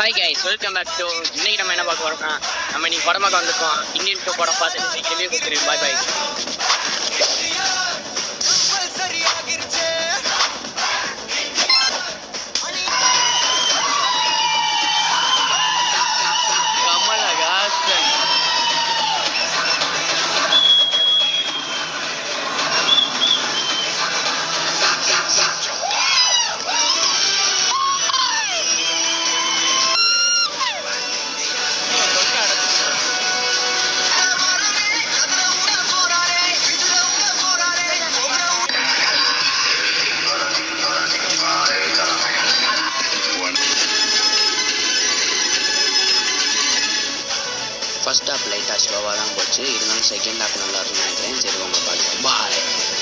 Hi guys, welcome back to. இன்னைக்கு நம்ம என்ன பார்க்க போறோம்னா, நம்ம இன்னைக்கு படம் பார்க்க வந்திருக்கோம். இந்தியன் டூ படம் பார்த்துட்டு ரிவ்யூ கொடுத்துருக்கேன். பாய் பாய். ஃபர்ஸ்ட் ஹாஃப் லைட்டாக ஸ்லோவாக தான் போச்சு. இருந்தாலும் செகண்ட் ஹாஃப் நல்லா இருக்கும்னு நினைக்கிறேன். சரி, உங்களை பார்க்கலாம். பாய்.